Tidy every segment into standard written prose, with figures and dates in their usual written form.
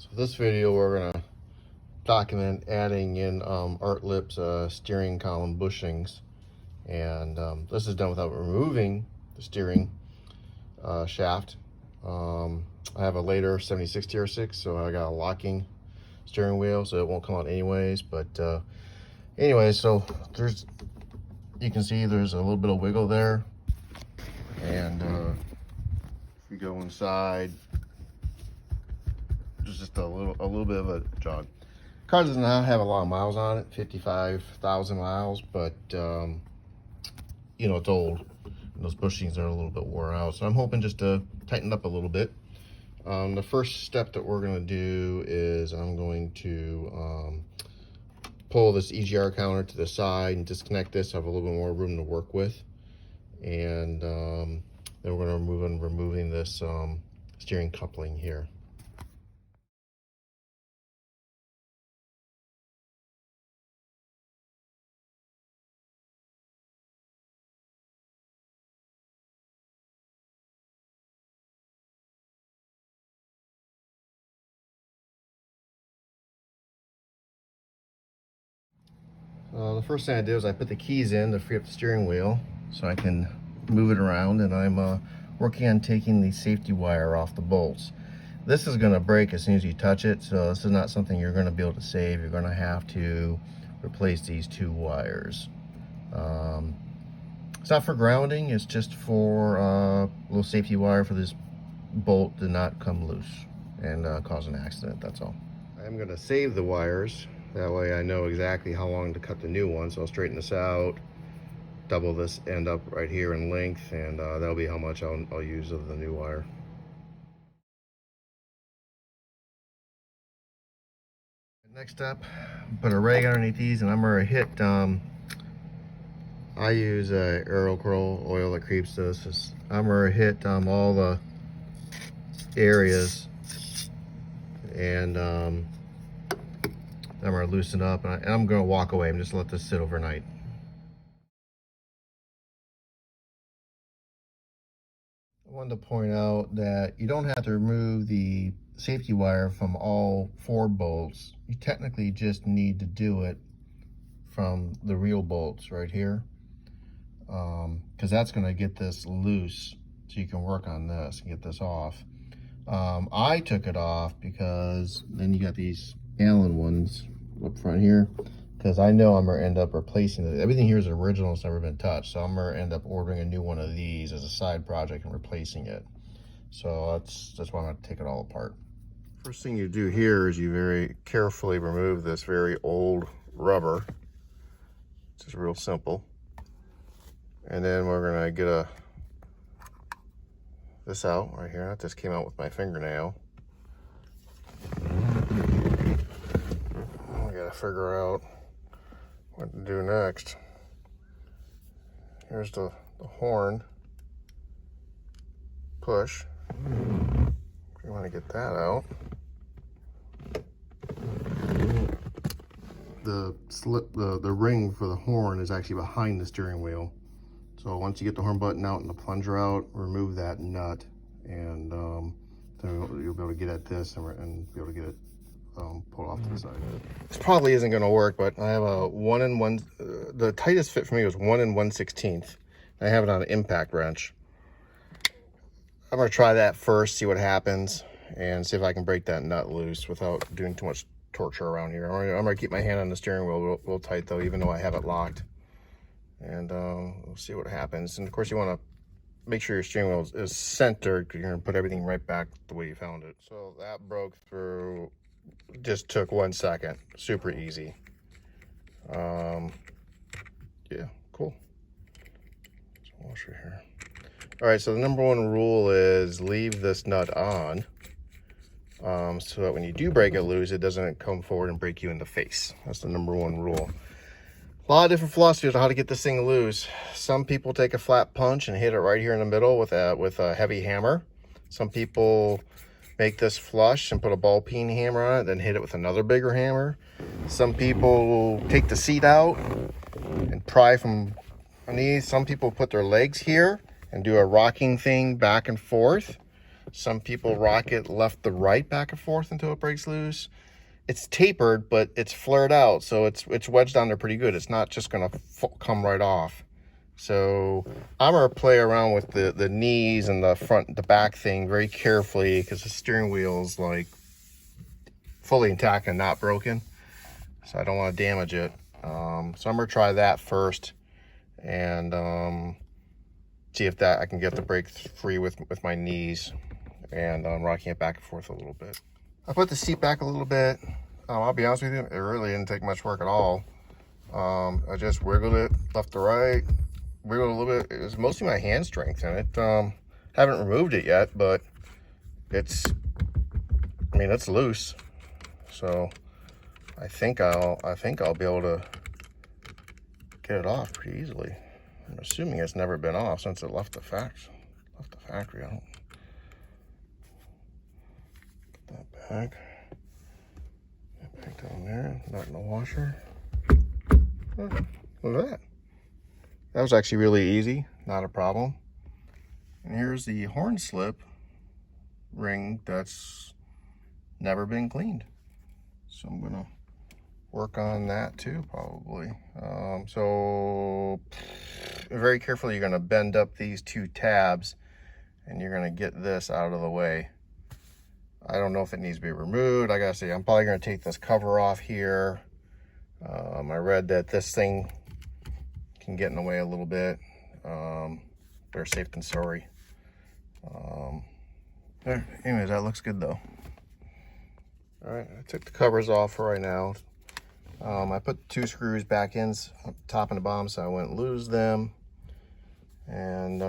So this video we're gonna document adding in Lipp's steering column bushings, and this is done without removing the steering shaft. I have a later 76 TR6, so I got a locking steering wheel, so it won't come out anyways. But anyway, so you can see there's a little bit of wiggle there, and if we go inside, there's just a little bit of a jog. Car does not have a lot of miles on it, 55,000 miles, but you know, it's old. And those bushings are a little bit wore out, so I'm hoping just to tighten it up a little bit. The first step that we're going to do is I'm going to pull this EGR counter to the side and disconnect this. I have a little bit more room to work with, and then we're going to removing this steering coupling here. The first thing I did was I put the keys in to free up the steering wheel so I can move it around, and I'm working on taking the safety wire off the bolts. This is going to break as soon as you touch it, so this is not something you're going to be able to save. You're going to have to replace these two wires. It's not for grounding, it's just for a little safety wire for this bolt to not come loose and cause an accident, that's all. I'm going to save the wires. That way I know exactly how long to cut the new one. So I'll straighten this out, double this end up right here in length, and that'll be how much I'll use of the new wire. Next up, put a rag underneath these, and I'm going to hit, I use Aerocurl oil that creeps this. I'm going to hit all the areas, and I'm going to loosen up, and I'm going to walk away. I'm just let this sit overnight. I wanted to point out that you don't have to remove the safety wire from all 4 bolts. You technically just need to do it from the real bolts right here, because that's going to get this loose, so you can work on this and get this off. I took it off because then you got these Allen ones up front here, because I know I'm gonna end up replacing it. Everything here is original, it's never been touched, so I'm gonna end up ordering a new one of these as a side project and replacing it. So that's why I'm gonna take it all apart. First thing you do here is you very carefully remove this very old rubber. It's just real simple, and then we're gonna get this out right here. That just came out with my fingernail. Figure out what to do next. Here's the horn push. You want to get that out. The ring for the horn is actually behind the steering wheel. So once you get the horn button out and the plunger out, remove that nut, and then you'll be able to get at this and be able to get it pull off to the side. This probably isn't going to work, but I have a 1 1. The tightest fit for me was 1 1/16. I have it on an impact wrench. I'm going to try that first, see what happens, and see if I can break that nut loose without doing too much torture around here. I'm going to keep my hand on the steering wheel real tight though, even though I have it locked, and we'll see what happens. And of course, you want to make sure your steering wheel is centered, because you're going to put everything right back the way you found it. So that broke through. Just took 1 second, super easy. Yeah, cool. Let's wash her here. All right, so the number 1 rule is leave this nut on, so that when you do break it loose, it doesn't come forward and break you in the face. That's the number 1 rule. A lot of different philosophies on how to get this thing loose. Some people take a flat punch and hit it right here in the middle with a heavy hammer. Some people make this flush and put a ball peen hammer on it, then hit it with another bigger hammer. Some people take the seat out and pry from underneath. Some people put their legs here and do a rocking thing back and forth. Some people rock it left to right, back and forth until it breaks loose. It's tapered, but it's flared out, so it's wedged on there pretty good. It's not just gonna come right off. So I'm gonna play around with the knees and the back thing very carefully, because the steering wheel is like fully intact and not broken, so I don't want to damage it. So I'm gonna try that first, and see if I can get the brake free with my knees, and rocking it back and forth a little bit. I put the seat back a little bit. I'll be honest with you, it really didn't take much work at all. I just wiggled it left to right, wiggled a little bit. It was mostly my hand strength in it. Haven't removed it yet, but it's loose. So I think I'll be able to get it off pretty easily. I'm assuming it's never been off since it left the factory. I don't put that back. Get back down there. Not in the washer. Oh, look at that. That was actually really easy. Not a problem. And here's the horn slip ring that's never been cleaned. So I'm gonna work on that too, probably. So very carefully, you're gonna bend up these two tabs, and you're gonna get this out of the way. I don't know if it needs to be removed. I gotta say, I'm probably gonna take this cover off here. I read that this thing can get in the way a little bit. Better safe than sorry. Anyways, that looks good though. All right, I took the covers off for right now. I put the two screws back in, top and the bottom, so I wouldn't lose them. And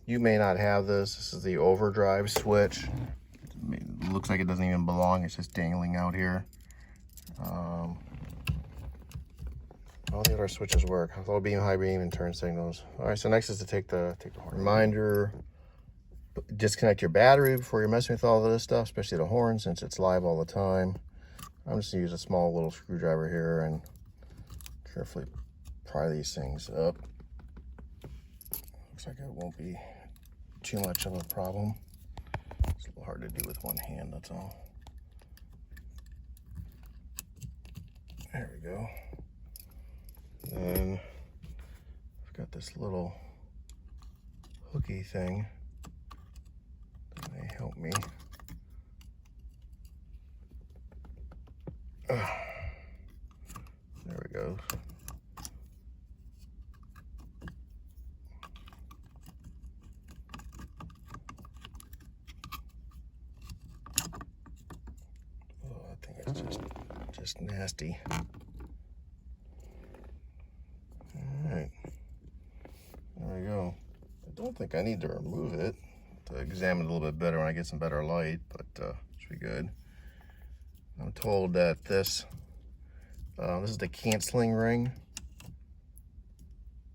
you may not have this. This is the Overdrive Switch. It looks like it doesn't even belong. It's just dangling out here. All the other switches work. Low beam, high beam, and turn signals. All right, so next is to take the horn. Reminder, disconnect your battery before you're messing with all of this stuff, especially the horn, since it's live all the time. I'm just gonna use a small little screwdriver here and carefully pry these things up. Looks like it won't be too much of a problem. It's a little hard to do with one hand, that's all. There we go. And I've got this little hooky thing that may help me. There we go. Oh, I think it's just nasty. Alright. There we go. I don't think I need to remove it to examine it a little bit better when I get some better light, but should be good. I'm told that this is the canceling ring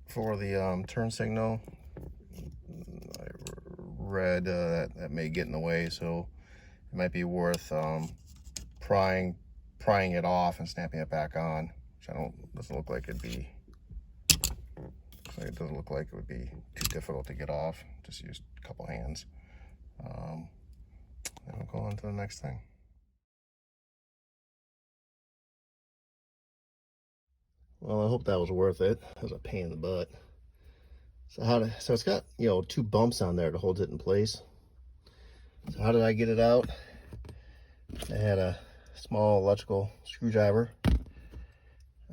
for the turn signal. I read that may get in the way, so it might be worth prying it off and snapping it back on, which doesn't look like it'd be. It doesn't look like it would be too difficult to get off. Just use a couple hands. Then we'll go on to the next thing. Well, I hope that was worth it. That was a pain in the butt. So it's got, two bumps on there to hold it in place. So how did I get it out? I had a small electrical screwdriver.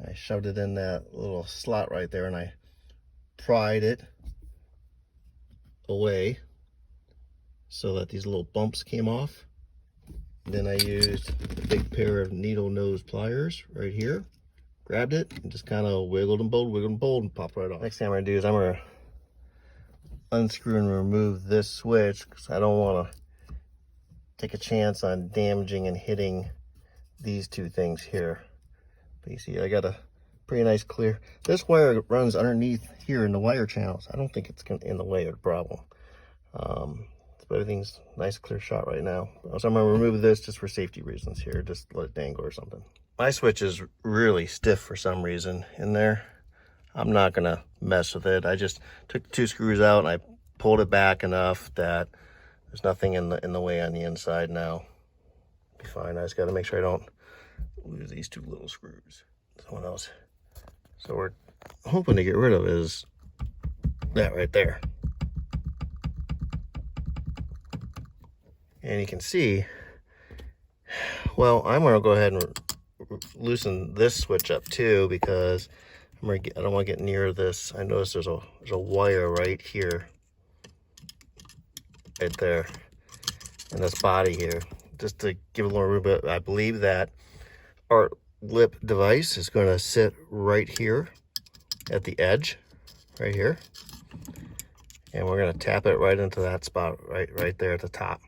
I shoved it in that little slot right there, and I pried it away so that these little bumps came off. Then I used a big pair of needle nose pliers right here, grabbed it, and just kind of wiggled and bowled, and popped right off. Next thing I'm going to do is I'm going to unscrew and remove this switch, because I don't want to take a chance on damaging and hitting these two things here. But you see, I got a pretty nice clear. This wire runs underneath here in the wire channels. I don't think it's in the way of the problem. But everything's nice clear shot right now. So I'm gonna remove this just for safety reasons here. Just let it dangle or something. My switch is really stiff for some reason in there. I'm not gonna mess with it. I just took the two screws out and I pulled it back enough that There's nothing in the way on the inside now. Be fine. I just got to make sure I don't lose these two little screws. Someone else. So we're hoping to get rid of is that right there. And you can see, well, I'm going to go ahead and loosen this switch up too, because I don't want to get near this. I noticed there's a wire right here, right there, and this body here, just to give a little room. But I believe that our lip device is going to sit right here at the edge, right here, and we're going to tap it right into that spot, right there at the top,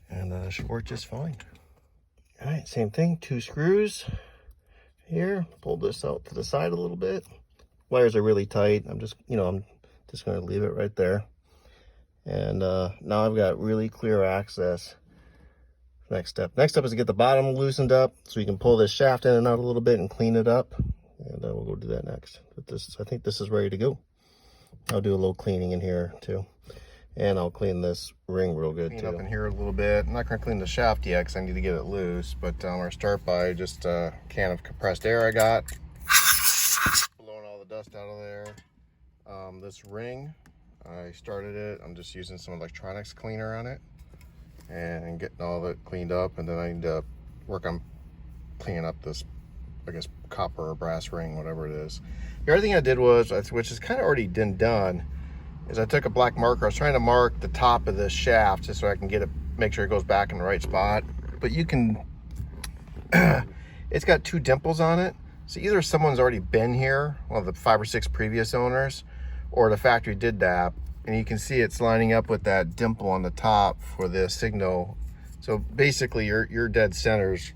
and it should work just fine. All right, same thing, 2 screws here. Pull this out to the side a little bit. Wires are really tight. I'm just going to leave it right there. And now I've got really clear access. Next step is to get the bottom loosened up so you can pull this shaft in and out a little bit and clean it up. And we'll go do that next. But I think this is ready to go. I'll do a little cleaning in here too. And I'll clean this ring real good too. Clean up in here a little bit. I'm not going to clean the shaft yet because I need to get it loose. But I'm going to start by just a can of compressed air I got. Blowing all the dust out of there. This ring, I started it. I'm just using some electronics cleaner on it and getting all of it cleaned up. And then I need to work on cleaning up this, I guess, copper or brass ring, whatever it is. The other thing I did was, which is kind of already done, is I took a black marker. I was trying to mark the top of this shaft just so I can get it, make sure it goes back in the right spot. But you can, it's got 2 dimples on it. So either someone's already been here, one of the 5 or 6 previous owners, or the factory did that. And you can see it's lining up with that dimple on the top for the signal. So basically your dead centers,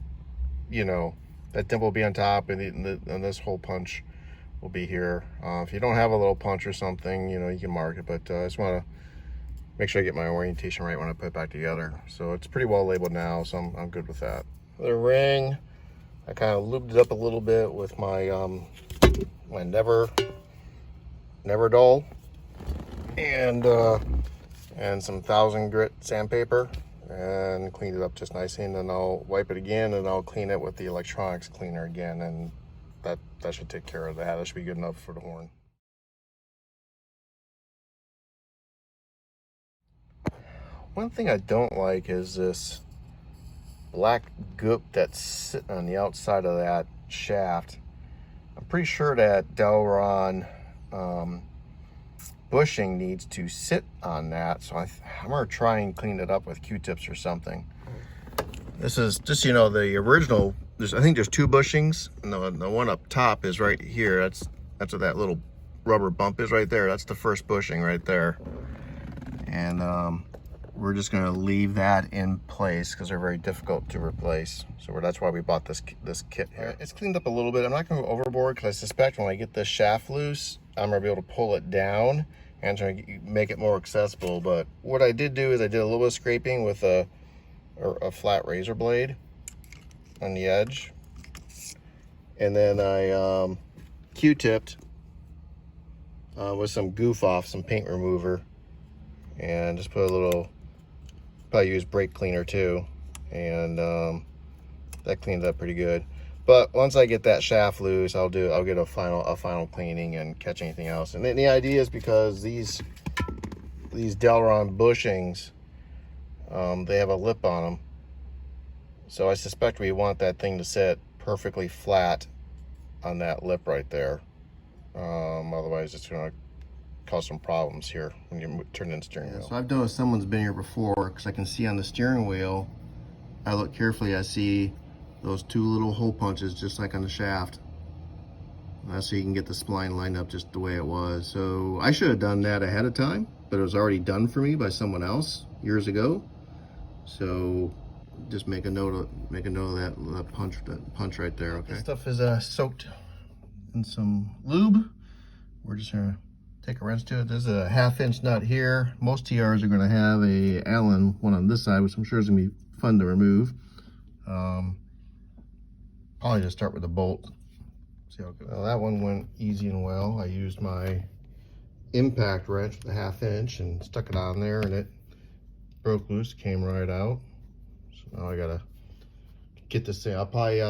that dimple will be on top, and this hole punch will be here. If you don't have a little punch or something, you can mark it, but I just want to make sure I get my orientation right when I put it back together. So it's pretty well labeled now, so I'm good with that. The ring, I kind of lubed it up a little bit with my my Never Dull and some 1000 grit sandpaper, and cleaned it up just nicely. And then I'll wipe it again, and I'll clean it with the electronics cleaner again, and that should take care of that. That should be good enough for the horn. One thing I don't like is this black goop that's sitting on the outside of that shaft. I'm pretty sure that Delrin bushing needs to sit on that, so I'm gonna try and clean it up with Q-tips or something. This is just, the original. I think there's 2 bushings, and the one up top is right here. That's what that little rubber bump is right there. That's the first bushing right there. And we're just going to leave that in place because they're very difficult to replace. So that's why we bought this kit here. It's cleaned up a little bit. I'm not going to go overboard because I suspect when I get this shaft loose, I'm going to be able to pull it down and try to make it more accessible. But what I did do is I did a little bit of scraping with a flat razor blade on the edge, and then I Q-tipped with some goof off, some paint remover, and just put a little, probably use brake cleaner too, and that cleaned it up pretty good. But once I get that shaft loose, I'll get a final cleaning and catch anything else. And then the idea is, because these Delrin bushings, they have a lip on them. So I suspect we want that thing to sit perfectly flat on that lip right there. Otherwise it's gonna cause some problems here when you turn in the steering wheel. So I've noticed someone's been here before, because I can see on the steering wheel, I look carefully, I see those 2 little hole punches just like on the shaft. That's so you can get the spline lined up just the way it was. So I should have done that ahead of time, but it was already done for me by someone else years ago. So just make a note of that punch right there. Okay. This stuff is soaked in some lube. We're just gonna take a rinse to it. There's a 1/2-inch nut here. Most TRs are gonna have a Allen one on this side, which I'm sure is gonna be fun to remove. Probably just start with the bolt. See how it goes. Well, that one went easy and well. I used my impact wrench with a 1/2 inch and stuck it on there, and it broke loose, came right out. So now I gotta get this thing. I'll probably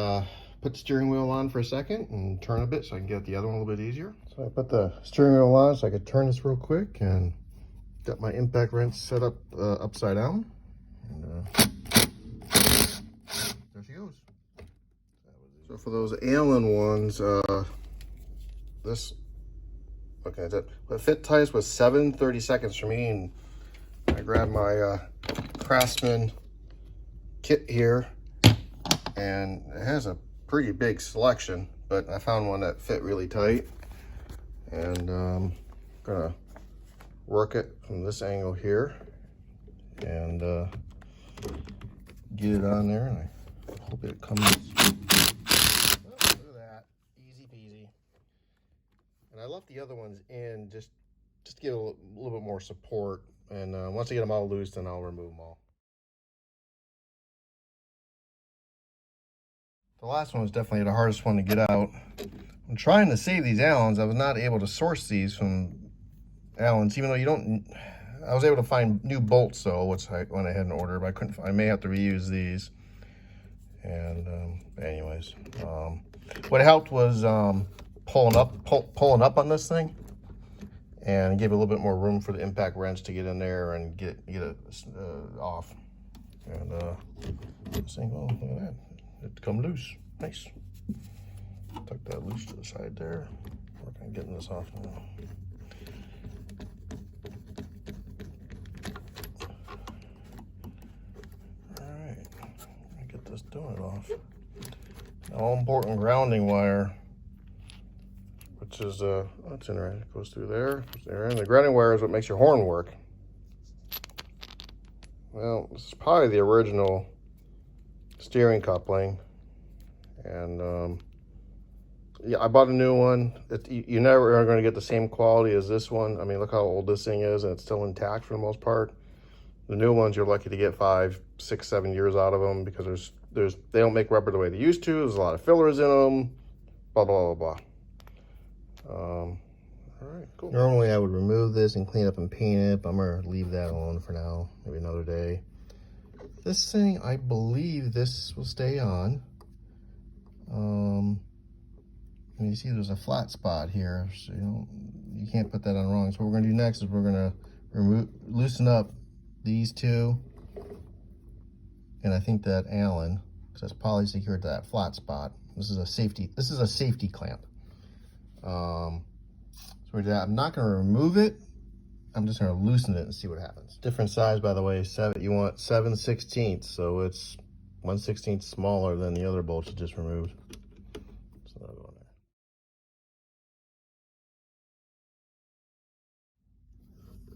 put the steering wheel on for a second and turn a bit so I can get the other one a little bit easier. So I put the steering wheel on so I could turn this real quick, and got my impact wrench set up upside down. And there she goes. So for those Allen ones, what fit tightest was 7/32 for me, and I grabbed my Craftsman kit here, and it has a pretty big selection, but I found one that fit really tight, and I'm gonna work it from this angle here and get it on there, and I hope it comes. Oh, look at that, easy peasy. And I left the other ones in just to give a little bit more support, and once I get them all loose, then I'll remove them all. The last one was definitely the hardest one to get out. I'm trying to save these Allens. I was not able to source these from Allens, even though you don't. I was able to find new bolts though, which I went ahead and ordered, but I couldn't. I may have to reuse these. And anyways, what helped was pulling up on this thing, and give a little bit more room for the impact wrench to get in there and get it off. And this thing, oh, look at that. It come loose. Nice. Tuck that loose to the side there. Working on getting this off now. Alright. Get this doing it off. All important grounding wire, which is that's interesting. It goes through there. And the grounding wire is what makes your horn work. Well, this is probably the original steering coupling, and yeah, I bought a new one. You never are going to get the same quality as this one. I mean, look how old this thing is, and it's still intact for the most part. The new ones, you're lucky to get 5, 6, 7 years out of them, because they don't make rubber the way they used to. There's a lot of fillers in them. Blah blah blah blah. All right, cool. Normally I would remove this and clean up and paint it, but I'm gonna leave that alone for now. Maybe another day. This thing, I believe this will stay on. And you see there's a flat spot here, so you can't put that on wrong. So what we're gonna do next is we're gonna loosen up these two, and I think that Allen, because that's poly secured to that flat spot. This is a safety clamp. So we do that. I'm not gonna remove it. I'm just gonna loosen it and see what happens. Different size, by the way. You want 7/16, so it's 1/16 smaller than the other bolts you just removed. So that'll go in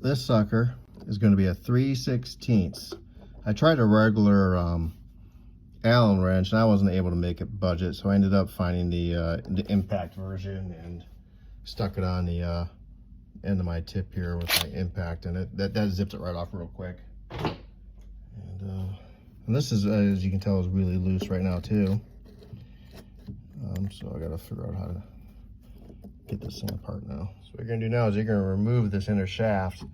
there. This sucker is going to be a 3/16. I tried a regular Allen wrench, and I wasn't able to make it budget, so I ended up finding the impact version and stuck it on the end of my tip here with my impact, and that zips it right off real quick. And this is, as you can tell, is really loose right now too. So I got to figure out how to get this thing apart now. So what you're going to do now is you're going to remove this inner shaft.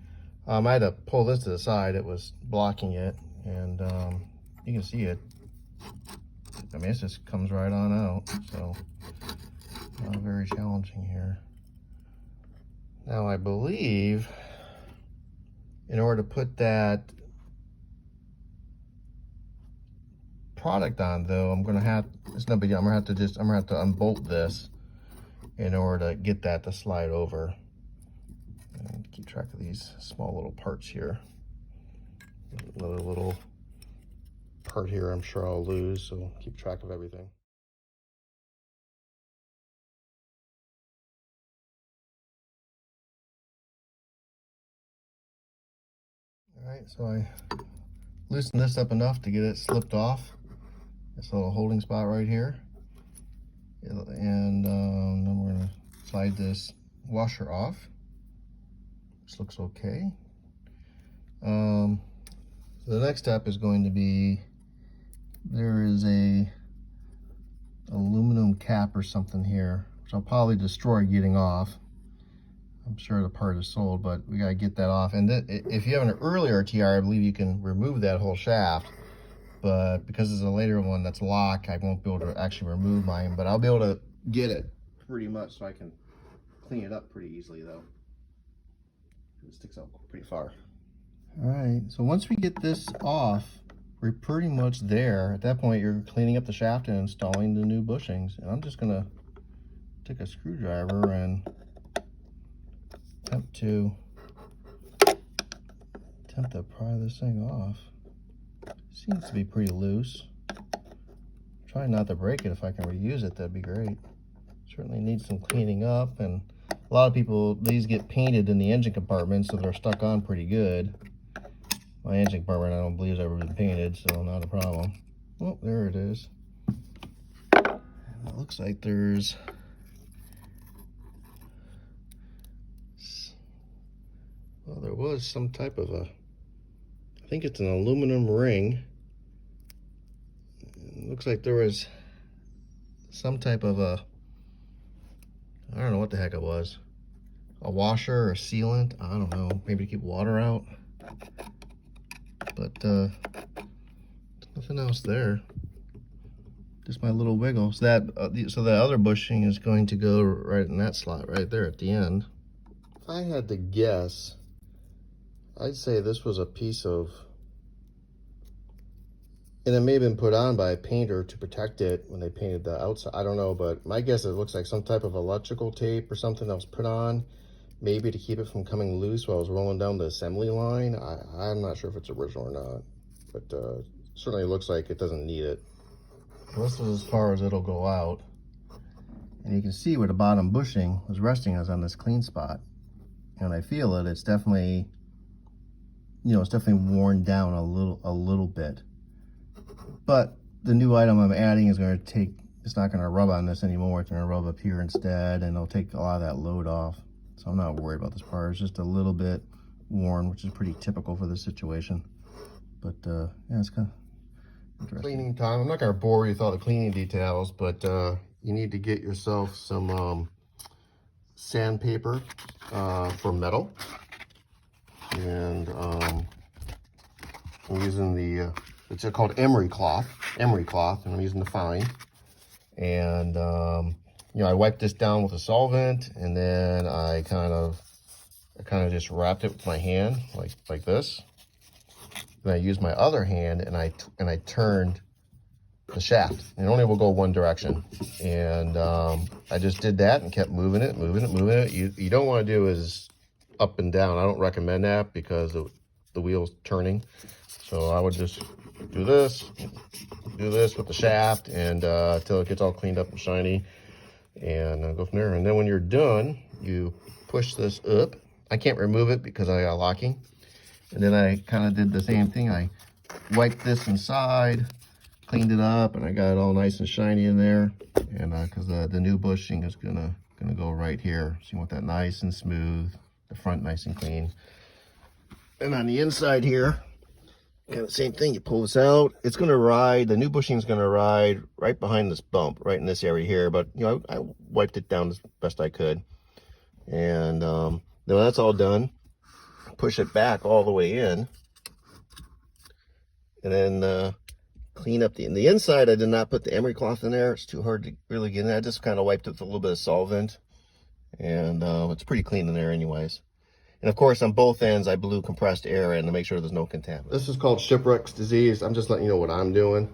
I had to pull this to the side. It was blocking it, and you can see it. I mean, it just comes right on out, so not very challenging here. Now I believe in order to put that product on, though, it's no big deal. I'm gonna have to unbolt this in order to get that to slide over. And keep track of these small little parts here. Another little part here I'm sure I'll lose, so keep track of everything. All right, so I loosened this up enough to get it slipped off. This little holding spot right here. And then we're gonna slide this washer off. This looks okay. So the next step is going to be, there is a aluminum cap or something here, which I'll probably destroy getting off. I'm sure the part is sold, but we gotta get that off. And if you have an earlier TR, I believe you can remove that whole shaft. But because it's a later one that's locked, I won't be able to actually remove mine. But I'll be able to get it pretty much so I can clean it up pretty easily though. It sticks out pretty far. All right, so once we get this off, we're pretty much there. At that point, you're cleaning up the shaft and installing the new bushings. And I'm just gonna take a screwdriver and attempt to pry this thing off. Seems to be pretty loose. Try not to break it. If I can reuse it, that'd be great. Certainly needs some cleaning up, and a lot of people, these get painted in the engine compartment, so they're stuck on pretty good. My engine compartment, I don't believe, has ever been painted, so not a problem. Oh, there it is. And it looks like there's there was some type of a, I think it's an aluminum ring. It looks like there was some type of a, I don't know what the heck it was. A washer or sealant, I don't know, maybe to keep water out. But nothing else there. Just my little wiggle. So that so the other bushing is going to go right in that slot right there at the end. If I had to guess, I'd say this was a piece of, and it may have been put on by a painter to protect it when they painted the outside. I don't know, but my guess, it looks like some type of electrical tape or something that was put on, maybe to keep it from coming loose while I was rolling down the assembly line. I'm not sure if it's original or not, but certainly looks like it doesn't need it. This is as far as it'll go out. And you can see where the bottom bushing was resting is on this clean spot. And I feel it, it's definitely, you know, it's definitely worn down a little bit. But the new item I'm adding is going to take, it's not going to rub on this anymore. It's going to rub up here instead, and it'll take a lot of that load off. So I'm not worried about this part. It's just a little bit worn, which is pretty typical for this situation. But yeah, it's kind of interesting. Cleaning time. I'm not going to bore you with all the cleaning details, but you need to get yourself some sandpaper for metal. And I'm using the, it's called emery cloth, and I'm using the fine. And, you know, I wiped this down with a solvent, and then I kind of just wrapped it with my hand, like this. Then I used my other hand, and I turned the shaft. And it only will go one direction. And I just did that and kept moving it. You don't want to do is up and down. I don't recommend that because the wheel's turning. So I would just do this with the shaft, and until it gets all cleaned up and shiny, and go from there. And then when you're done, you push this up. I can't remove it because I got locking. And then I kind of did the same thing. I wiped this inside, cleaned it up, and I got it all nice and shiny in there. And because the new bushing is gonna go right here, so you want that nice and smooth, the front nice and clean. And on the inside here, kind of the same thing. You pull this out. It's going to ride, the new bushing is going to ride right behind this bump, right in this area here. But, you know, I wiped it down as best I could. And then when that's all done, push it back all the way in. And then clean up the inside. I did not put the emery cloth in there. It's too hard to really get in there. I just kind of wiped it with a little bit of solvent. And it's pretty clean in there anyways. And of course, on both ends, I blew compressed air in to make sure there's no contaminants. This is called shipwreck's disease. I'm just letting you know what I'm doing.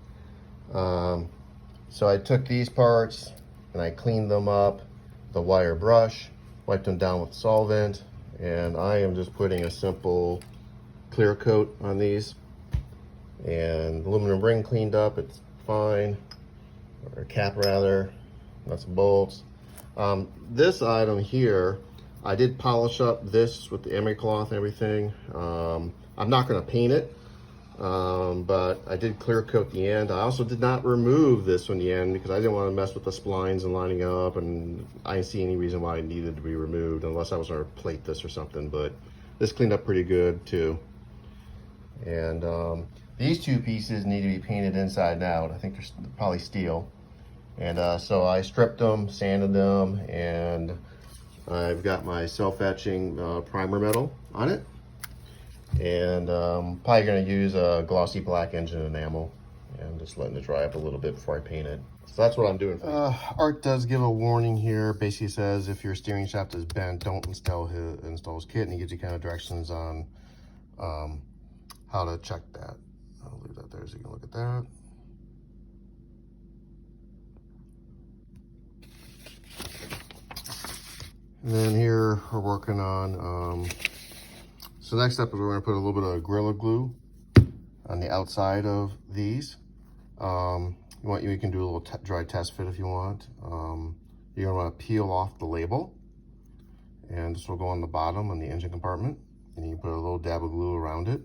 So I took these parts and I cleaned them up with a wire brush, wiped them down with solvent, and I am just putting a simple clear coat on these. And aluminum ring cleaned up, it's fine, or cap rather, nuts and bolts. This item here, I did polish up this with the emery cloth and everything. I'm not going to paint it, but I did clear coat the end. I also did not remove this from the end because I didn't want to mess with the splines and lining up, and I didn't see any reason why it needed to be removed unless I was going to plate this or something. But this cleaned up pretty good too. And these two pieces need to be painted inside and out. I think they're probably steel. And so I stripped them, sanded them, and I've got my self-etching primer metal on it, and probably going to use a glossy black engine enamel, and just letting it dry up a little bit before I paint it. So that's what I'm doing. Art does give a warning here. Basically says if your steering shaft is bent, don't install his kit, and he gives you kind of directions on how to check that. I'll leave that there so you can look at that. And then here we're working on, so next step is we're going to put a little bit of Gorilla Glue on the outside of these. You can do a little dry test fit if you want. You're going to want to peel off the label, and this will go on the bottom on the engine compartment, and you can put a little dab of glue around it.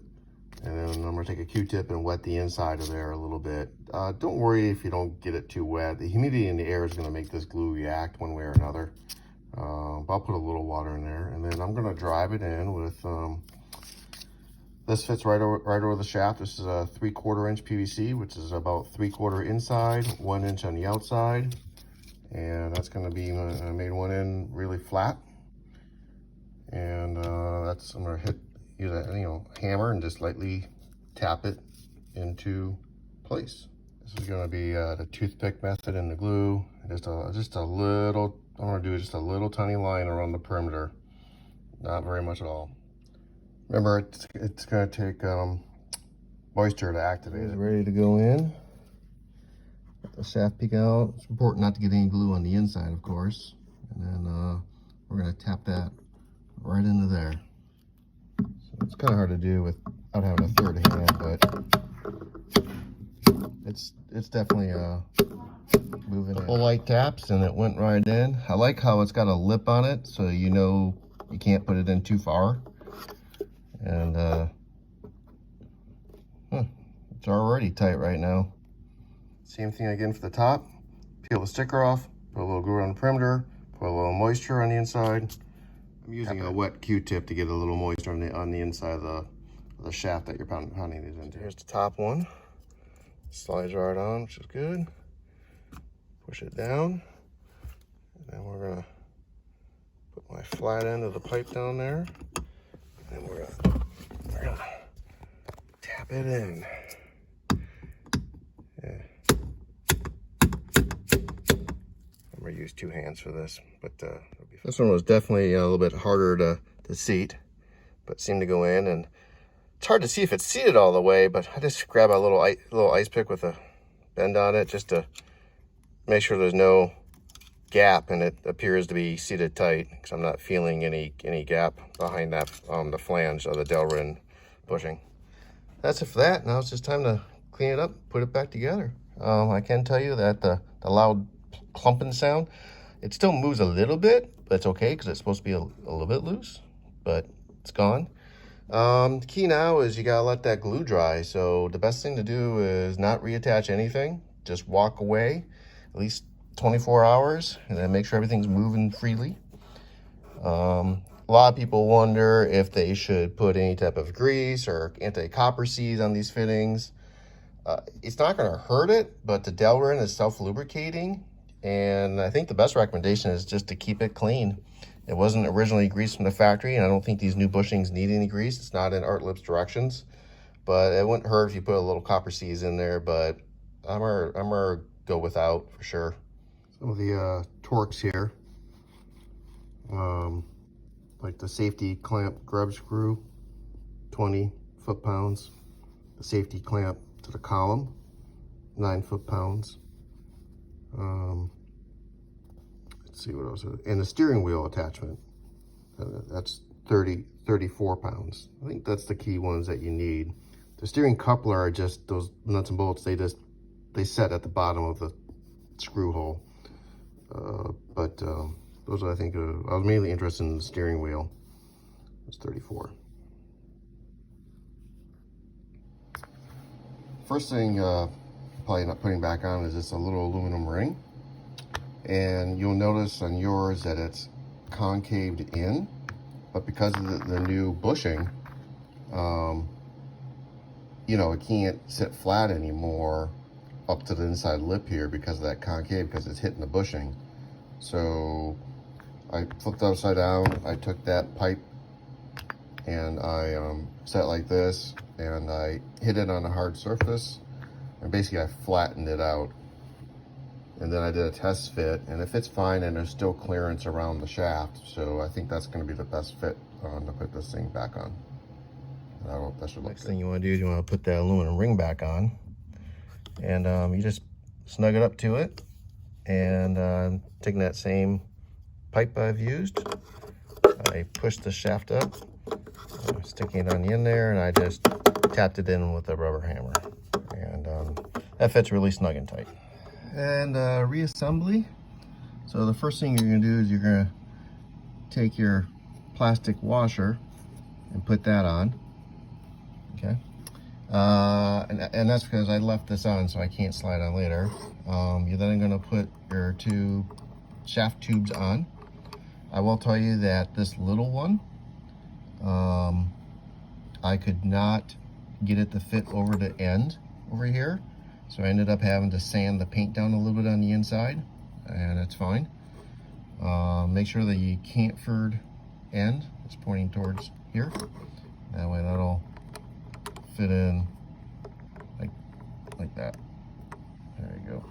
And then I'm going to take a Q-tip and wet the inside of there a little bit. Don't worry if you don't get it too wet. The humidity in the air is going to make this glue react one way or another. But I'll put a little water in there, and then I'm going to drive it in with, this fits right over the shaft. This is a 3/4 inch PVC, which is about 3/4 inside, 1 inch on the outside. And that's going to be, I made one end really flat. And I'm going to use a hammer and just lightly tap it into place. This is going to be the toothpick method in the glue. Just a little, I'm going to do just a little tiny line around the perimeter. Not very much at all. Remember, it's going to take moisture to activate it. Ready to go in. Let the shaft peek out. It's important not to get any glue on the inside, of course. And then we're going to tap that right into there. So it's kind of hard to do without having a third hand, but it's definitely moving in. Couple light taps and it went right in. I like how it's got a lip on it, so you know you can't put it in too far. And it's already tight right now. Same thing again for the top. Peel the sticker off, put a little glue on the perimeter, put a little moisture on the inside. I'm using a wet Q-tip to get a little moisture on the inside of the shaft that you're pounding these into. Here's the top one. Slides right on, which is good. Push it down. And then we're gonna put my flat end of the pipe down there. And we're gonna tap it in. Yeah. I'm gonna use 2 hands for this, but this one was definitely a little bit harder to seat, but seemed to go in. And it's hard to see if it's seated all the way, but I just grab a little ice pick with a bend on it just to make sure there's no gap and it appears to be seated tight, because I'm not feeling any gap behind that the flange of the DELRIN bushing. That's it for that. Now it's just time to clean it up, put it back together. I can tell you that the loud clumping sound, it still moves a little bit, but it's okay because it's supposed to be a little bit loose, but it's gone. The key now is you gotta let that glue dry. So the best thing to do is not reattach anything, just walk away at least 24 hours and then make sure everything's moving freely. A lot of people wonder if they should put any type of grease or anti-copper seeds on these fittings. It's not going to hurt it, but the DELRIN is self-lubricating, and I think the best recommendation is just to keep it clean. It wasn't originally greased from the factory, and I don't think these new bushings need any grease. It's not in Art Lipp's directions, but it wouldn't hurt if you put a little copper seeds in there, but I'm gonna go without for sure. Some of the torques here, like the safety clamp grub screw, 20 foot-pounds. The safety clamp to the column, 9 foot-pounds. Let's see what else. And the steering wheel attachment, that's 34 pounds. I think that's the key ones that you need. The steering coupler are just those nuts and bolts. They set at the bottom of the screw hole. But those are, I think, I was mainly interested in the steering wheel. It's 34. First thing, probably not putting back on, is this a little aluminum ring. And you'll notice on yours that it's concaved in, but because of the new bushing, you know, it can't sit flat anymore up to the inside lip here because of that concave, because it's hitting the bushing. So I flipped it upside down. I took that pipe and I set it like this, and I hit it on a hard surface, and basically I flattened it out. And then I did a test fit, and it fits fine, and there's still clearance around the shaft, so I think that's going to be the best fit to put this thing back on. And I don't know if that should look Next good. thing you want to do is you want to put that aluminum ring back on, and you just snug it up to it, and taking that same pipe I've used, I push the shaft up, sticking it on the end there, and I just tapped it in with a rubber hammer, and that fits really snug and tight. And reassembly. So the first thing you're going to do is you're going to take your plastic washer and put that on. Okay. And that's because I left this on, so I can't slide on later. You're then going to put your two shaft tubes on. I will tell you that this little one, I could not get it to fit over the end over here. So I ended up having to sand the paint down a little bit on the inside, and it's fine. Make sure that your cantilevered end is pointing towards here. That way that'll fit in like that. There you go.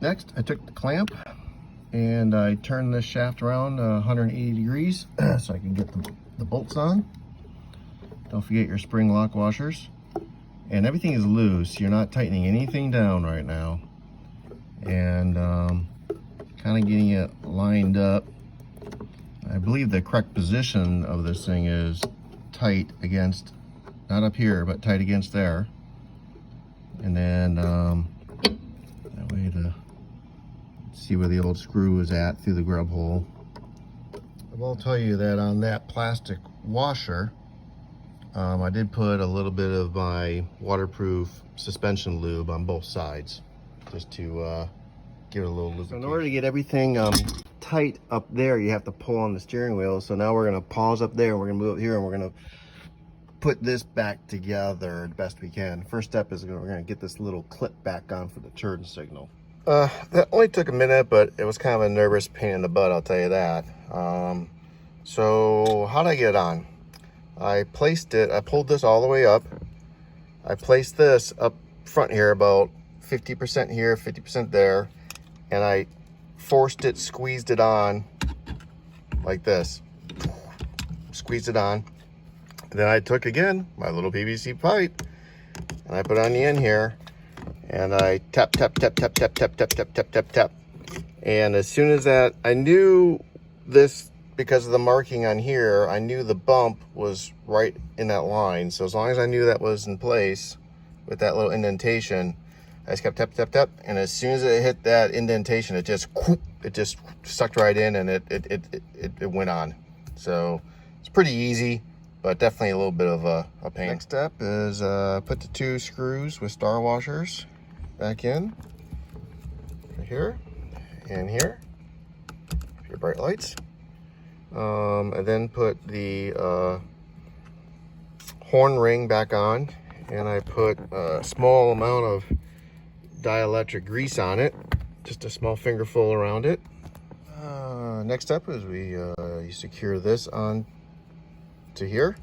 Next, I took the clamp and I turned this shaft around 180 degrees so I can get the bolts on. Don't forget your spring lock washers. And everything is loose. You're not tightening anything down right now. And kind of getting it lined up. I believe the correct position of this thing is tight against, not up here, but tight against there. And then that way to see where the old screw is at through the grub hole. I will tell you that on that plastic washer, I did put a little bit of my waterproof suspension lube on both sides, just to give it a little lubrication. So in order to get everything tight up there, you have to pull on the steering wheel. So now we're going to pause up there, and we're going to move up here, and we're going to put this back together the best we can. First step is we're going to get this little clip back on for the turn signal. That only took a minute, but it was kind of a nervous pain in the butt, I'll tell you that. So how did I get it on? I placed it, I pulled this all the way up. I placed this up front here, about 50% here, 50% there, and I forced it, squeezed it on like this. Squeezed it on. And then I took again my little PVC pipe and I put it on the end here, and I tap, tap, tap, tap, tap, tap, tap, tap, tap, tap, tap. And as soon as that, I knew this, because of the marking on here, I knew the bump was right in that line. So as long as I knew that was in place with that little indentation, I just kept tap, tap, tap. And as soon as it hit that indentation, it just sucked right in, and it went on. So it's pretty easy, but definitely a little bit of a pain. Next step is put the two screws with star washers back in, right here and here, your bright lights. And then put the horn ring back on, and I put a small amount of dielectric grease on it, just a small fingerful around it. Next up is you secure this on to here.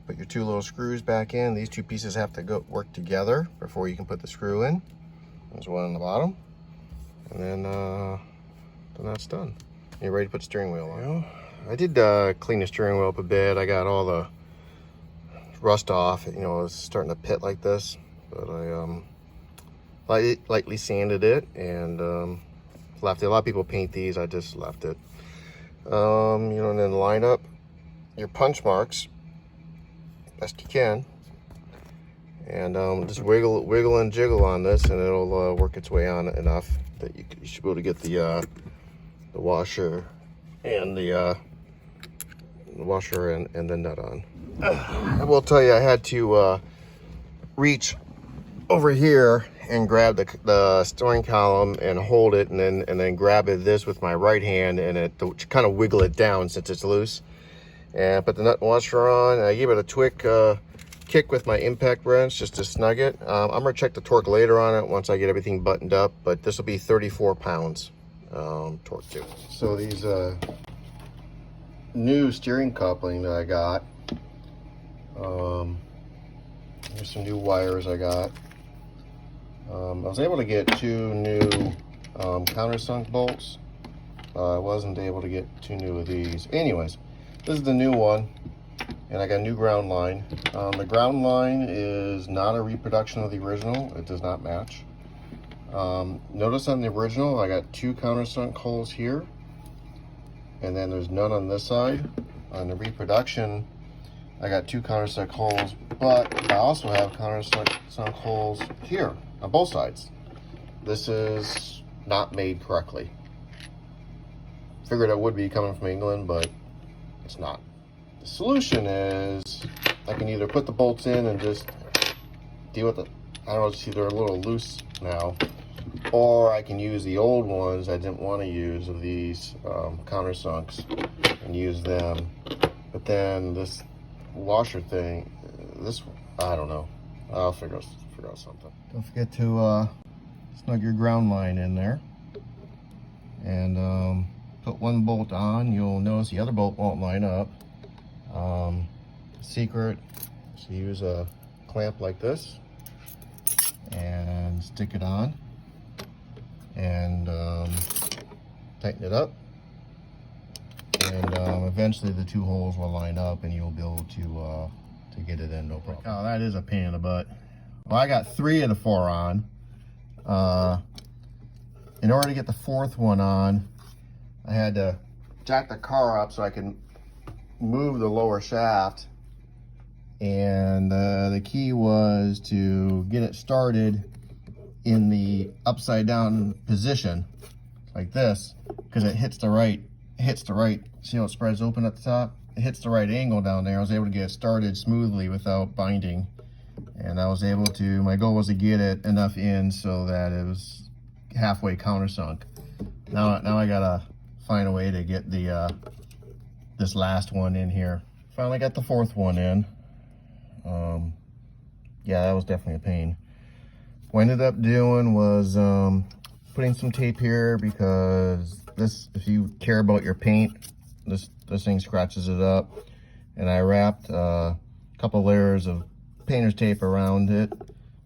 Put your two little screws back in. These two pieces have to work together before you can put the screw in. There's one on the bottom, and then that's done. You're ready to put the steering wheel on. I did clean the steering wheel up a bit. I got all the rust off. You know, it was starting to pit like this, but I lightly sanded it and left it. A lot of people paint these. I just left it. You know, and then line up your punch marks best you can, and just wiggle and jiggle on this, and it'll work its way on enough that you should be able to get the washer and the washer and the nut on. I will tell you, I had to reach over here and grab the steering column and hold it, and then grab this with my right hand, and to kind of wiggle it down since it's loose. And put the nut and washer on, and I gave it a quick kick with my impact wrench just to snug it. I'm gonna check the torque later on it once I get everything buttoned up, but this will be 34 pounds torque to. So these new steering coupling that I got, here's some new wires I got. I was able to get 2 new countersunk bolts. I wasn't able to get 2 new of these. Anyways, this is the new one, and I got a new ground line. The ground line is not a reproduction of the original. It does not match. Notice on the original, I got 2 countersunk holes here, and then there's none on this side. On the reproduction, I got 2 countersunk holes, but I also have countersunk holes here on both sides. This is not made correctly. Figured it would be coming from England, but it's not. The solution is I can either put the bolts in and just deal with it. I don't know, see they're a little loose now, or I can use the old ones I didn't want to use of these countersunks and use them. But then this washer thing, this, I don't know. I'll figure out something. Don't forget to snug your ground line in there, and put one bolt on. You'll notice the other bolt won't line up. Secret is to use a clamp like this and stick it on, and tighten it up, and eventually the 2 holes will line up and you'll be able to get it in, no problem. Oh, that is a pain in the butt. Well, I got 3 of the 4 on. In order to get the 4th one on, I had to jack the car up so I can move the lower shaft, and the key was to get it started in the upside down position like this, because it hits the right, see how it spreads open at the top? It hits the right angle down there. I was able to get it started smoothly without binding, and I was able to, my goal was to get it enough in so that it was halfway countersunk. Now I gotta find a way to get the this last one in here. Finally got the 4th one in. Yeah, that was definitely a pain. What I ended up doing was putting some tape here, because this, if you care about your paint, this thing scratches it up. And I wrapped a couple layers of painter's tape around it,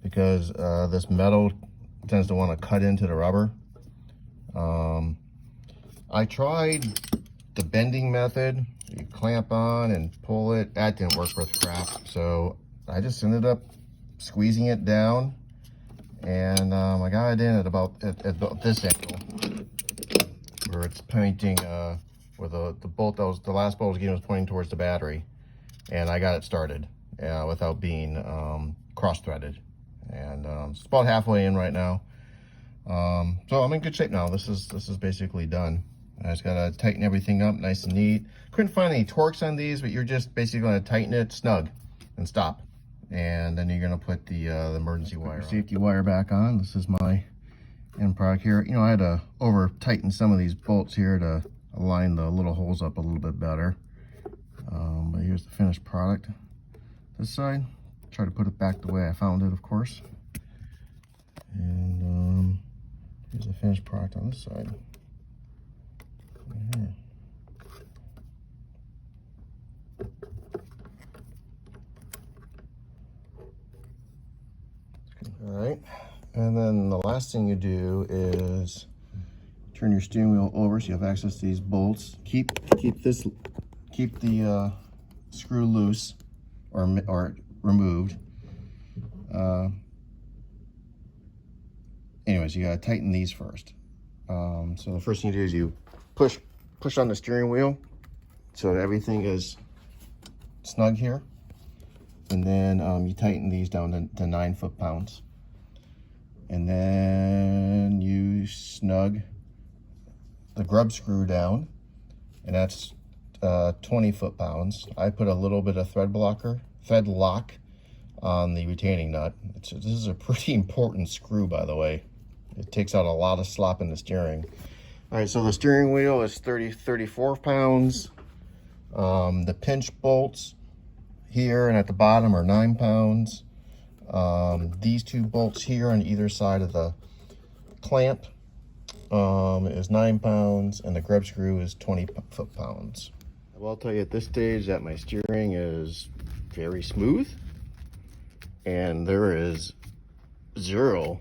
because this metal tends to want to cut into the rubber. I tried the bending method. You clamp on and pull it. That didn't work worth crap. So I just ended up squeezing it down, and I got it in at about this angle, where it's pointing, where the bolt that was, the last bolt was getting, was pointing towards the battery, and I got it started without being cross-threaded. And it's about halfway in right now. So I'm in good shape now. This is basically done. I just gotta tighten everything up nice and neat. Couldn't find any torques on these, but you're just basically gonna tighten it, snug, and stop. And then you're gonna put the emergency wire, safety wire back on. This is my end product here. You know, I had to over tighten some of these bolts here to align the little holes up a little bit better. But here's the finished product. This side, try to put it back the way I found it, of course. And here's the finished product on this side. Right here. All right, and then the last thing you do is turn your steering wheel over so you have access to these bolts. Keep the screw loose or removed. Anyways, you gotta tighten these first. So the first thing you do is you push on the steering wheel so that everything is snug here, and then you tighten these down to 9 foot-pounds, and then you snug the grub screw down, and that's 20 foot-pounds. I put a little bit of thread lock on the retaining nut. This is a pretty important screw, by the way. It takes out a lot of slop in the steering. All right, so the steering wheel is 34 pounds. The pinch bolts here and at the bottom are 9 pounds. These 2 bolts here on either side of the clamp is 9 pounds, and the grub screw is 20 foot-pounds. I will tell you at this stage that my steering is very smooth, and there is zero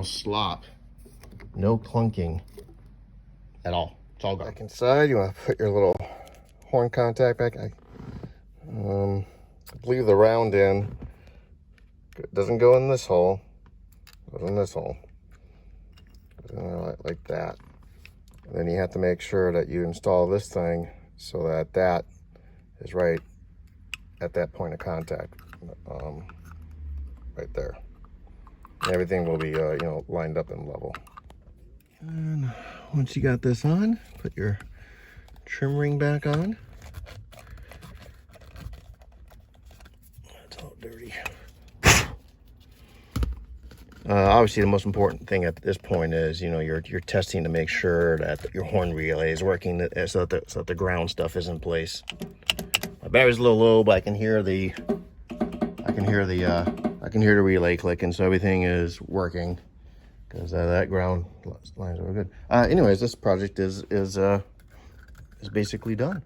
slop, no clunking at all. It's all good. Back inside, you want to put your little horn contact back. I believe the round end doesn't go in this hole, goes in this hole, like that. And then you have to make sure that you install this thing so that that is right at that point of contact, right there. And everything will be, you know, lined up and level. And once you got this on, put your trim ring back on. That's all dirty. Obviously, the most important thing at this point is, you know, you're testing to make sure that your horn relay is working, so that the ground stuff is in place. My battery's a little low, but I can hear the relay clicking, so everything is working because that ground lines are good. Anyways, this project is basically done.